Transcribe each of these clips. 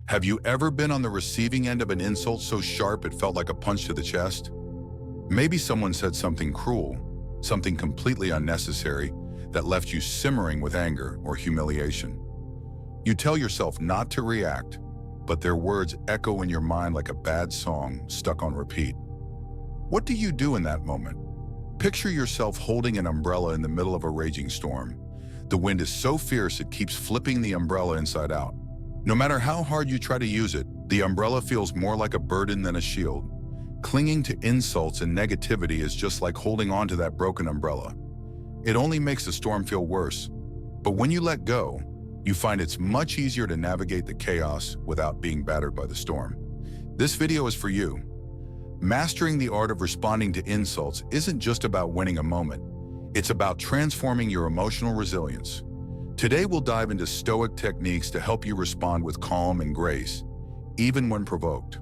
Have you ever been on the receiving end of an insult so sharp it felt like a punch to the chest? Maybe someone said something cruel, something completely unnecessary that left you simmering with anger or humiliation. You tell yourself not to react, but their words echo in your mind like a bad song stuck on repeat. What do you do in that moment? Picture yourself holding an umbrella in the middle of a raging storm. The wind is so fierce it keeps flipping the umbrella inside out. No matter how hard you try to use it, the umbrella feels more like a burden than a shield. Clinging to insults and negativity is just like holding on to that broken umbrella. It only makes the storm feel worse. But when you let go, you find it's much easier to navigate the chaos without being battered by the storm. This video is for you. Mastering the art of responding to insults isn't just about winning a moment. It's about transforming your emotional resilience. Today we'll dive into Stoic techniques to help you respond with calm and grace, even when provoked.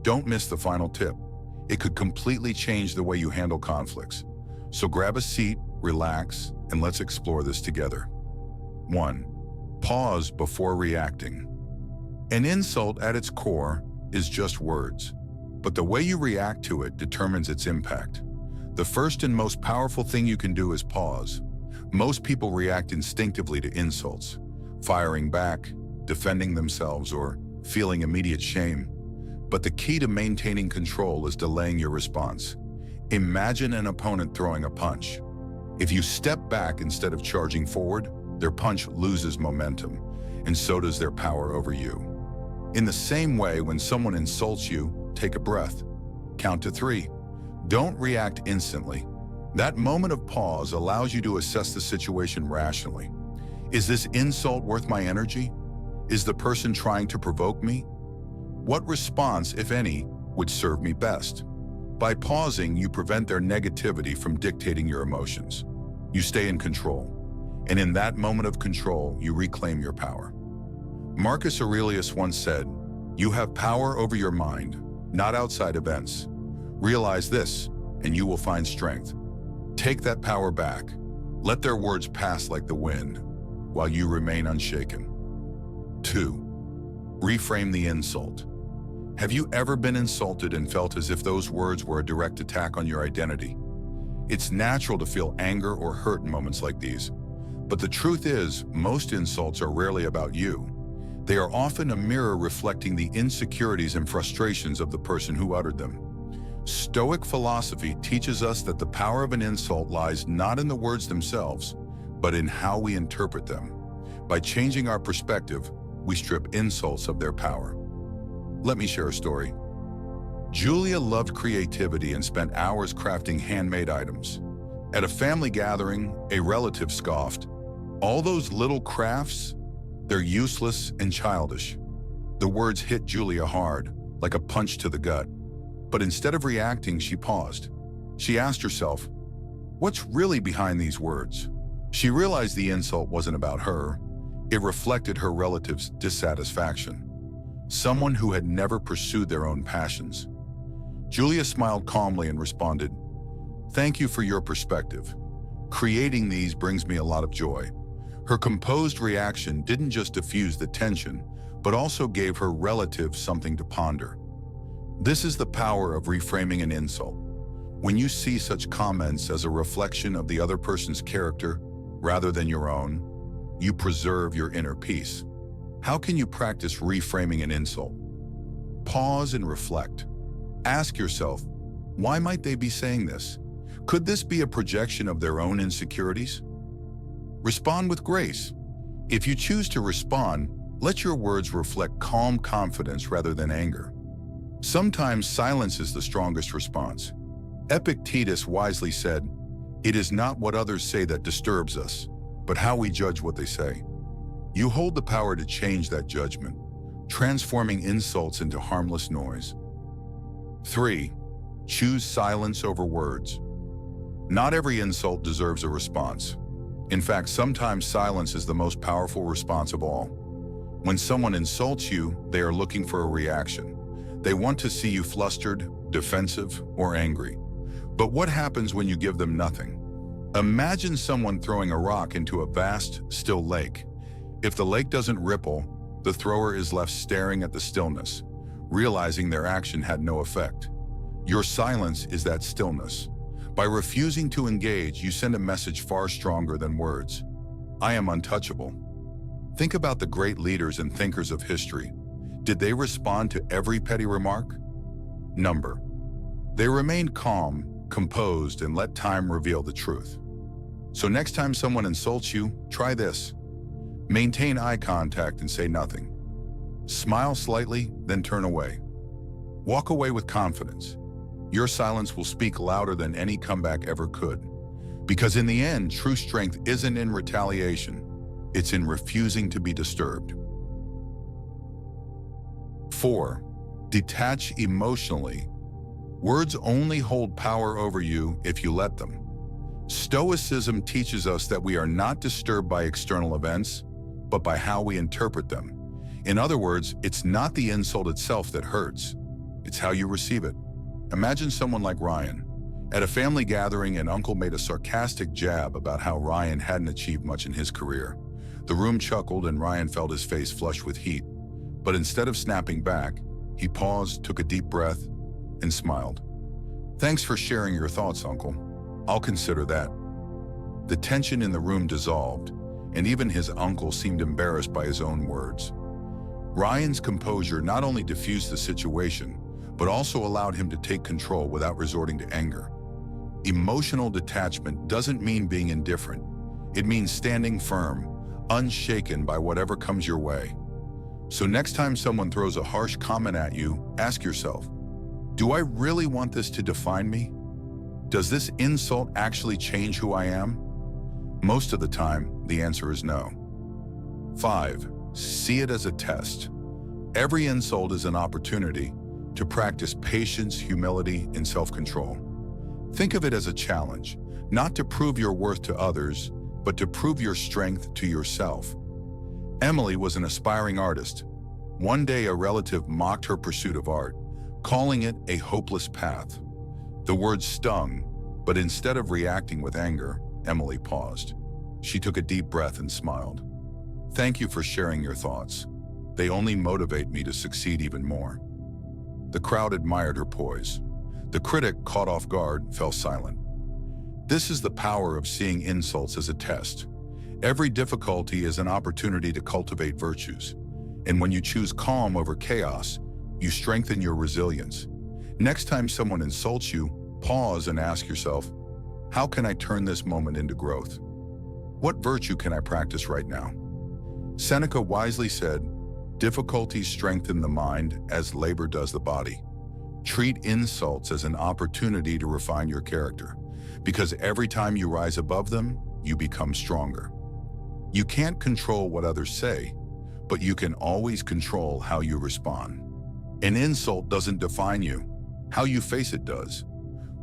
Don't miss the final tip. It could completely change the way you handle conflicts. So grab a seat, relax, and let's explore this together. 1. Pause before reacting. An insult at its core is just words, but the way you react to it determines its impact. The first and most powerful thing you can do is pause. Most people react instinctively to insults, firing back, defending themselves, or feeling immediate shame. But the key to maintaining control is delaying your response. Imagine an opponent throwing a punch. If you step back instead of charging forward, their punch loses momentum, and so does their power over you. In the same way, when someone insults you, take a breath. Count to 3. Don't react instantly. That moment of pause allows you to assess the situation rationally. Is this insult worth my energy? Is the person trying to provoke me? What response, if any, would serve me best? By pausing, you prevent their negativity from dictating your emotions. You stay in control, and in that moment of control, you reclaim your power. Marcus Aurelius once said, "You have power over your mind, not outside events. Realize this, and you will find strength." Take that power back. Let their words pass like the wind, while you remain unshaken. 2. Reframe the insult. Have you ever been insulted and felt as if those words were a direct attack on your identity? It's natural to feel anger or hurt in moments like these. But the truth is, most insults are rarely about you. They are often a mirror reflecting the insecurities and frustrations of the person who uttered them. Stoic philosophy teaches us that the power of an insult lies not in the words themselves, but in how we interpret them. By changing our perspective, we strip insults of their power. Let me share a story. Julia loved creativity and spent hours crafting handmade items. At a family gathering, a relative scoffed, "All those little crafts? They're useless and childish." The words hit Julia hard, like a punch to the gut. But instead of reacting, she paused. She asked herself, "What's really behind these words?" She realized the insult wasn't about her. It reflected her relative's dissatisfaction, someone who had never pursued their own passions. Julia smiled calmly and responded, "Thank you for your perspective. Creating these brings me a lot of joy." Her composed reaction didn't just diffuse the tension, but also gave her relative something to ponder. This is the power of reframing an insult. When you see such comments as a reflection of the other person's character rather than your own, you preserve your inner peace. How can you practice reframing an insult? Pause and reflect. Ask yourself, why might they be saying this? Could this be a projection of their own insecurities? Respond with grace. If you choose to respond, let your words reflect calm confidence rather than anger. Sometimes silence is the strongest response. Epictetus wisely said, "It is not what others say that disturbs us, but how we judge what they say." You hold the power to change that judgment, transforming insults into harmless noise. 3. Choose silence over words. Not every insult deserves a response. In fact, sometimes silence is the most powerful response of all. When someone insults you, they are looking for a reaction. They want to see you flustered, defensive, or angry. But what happens when you give them nothing? Imagine someone throwing a rock into a vast, still lake. If the lake doesn't ripple, The thrower is left staring at the stillness, realizing their action had no effect. Your silence is that stillness. By refusing to engage, you send a message far stronger than words. I am untouchable. Think about the great leaders and thinkers of history. Did they respond to every petty remark? Number. They remained calm, composed, and let time reveal the truth. So next time someone insults you, try this. Maintain eye contact and say nothing. Smile slightly, then turn away. Walk away with confidence. Your silence will speak louder than any comeback ever could. Because in the end, true strength isn't in retaliation. It's in refusing to be disturbed. 4. Detach emotionally. Words only hold power over you if you let them. Stoicism teaches us that we are not disturbed by external events, but by how we interpret them. In other words, it's not the insult itself that hurts. It's how you receive it. Imagine someone like Ryan. At a family gathering, an uncle made a sarcastic jab about how Ryan hadn't achieved much in his career. The room chuckled and Ryan felt his face flush with heat. But instead of snapping back, he paused, took a deep breath, and smiled. Thanks for sharing your thoughts, Uncle. I'll consider that. The tension in the room dissolved, and even his uncle seemed embarrassed by his own words. Ryan's composure not only diffused the situation, but also allowed him to take control without resorting to anger. Emotional detachment doesn't mean being indifferent. It means standing firm, unshaken by whatever comes your way. So next time someone throws a harsh comment at you, ask yourself, do I really want this to define me? Does this insult actually change who I am? Most of the time, the answer is no. 5. See it as a test. Every insult is an opportunity to practice patience, humility, and self-control. Think of it as a challenge, not to prove your worth to others, but to prove your strength to yourself. Emily was an aspiring artist. One day, a relative mocked her pursuit of art, calling it a hopeless path. The words stung, but instead of reacting with anger, Emily paused. She took a deep breath and smiled. Thank you for sharing your thoughts. They only motivate me to succeed even more. The crowd admired her poise. The critic, caught off guard, fell silent. This is the power of seeing insults as a test. Every difficulty is an opportunity to cultivate virtues. And when you choose calm over chaos, you strengthen your resilience. Next time someone insults you, pause and ask yourself, how can I turn this moment into growth? What virtue can I practice right now? Seneca wisely said, difficulties strengthen the mind as labor does the body. Treat insults as an opportunity to refine your character, because every time you rise above them, you become stronger. You can't control what others say, but you can always control how you respond. An insult doesn't define you. How you face it does.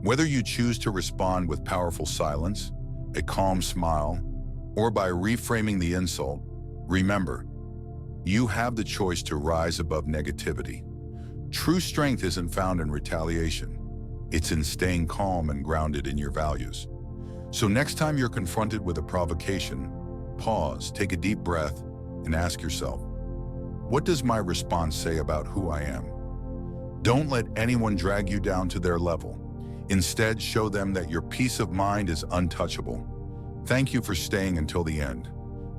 Whether you choose to respond with powerful silence, a calm smile, or by reframing the insult, remember, you have the choice to rise above negativity. True strength isn't found in retaliation. It's in staying calm and grounded in your values. So next time you're confronted with a provocation, pause, take a deep breath, and ask yourself, what does my response say about who I am? Don't let anyone drag you down to their level. Instead, show them that your peace of mind is untouchable. Thank you for staying until the end.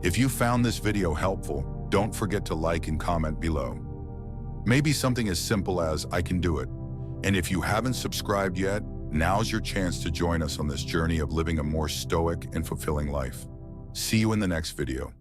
If you found this video helpful, don't forget to like and comment below. Maybe something as simple as, I can do it. And if you haven't subscribed yet, now's your chance to join us on this journey of living a more stoic and fulfilling life. See you in the next video.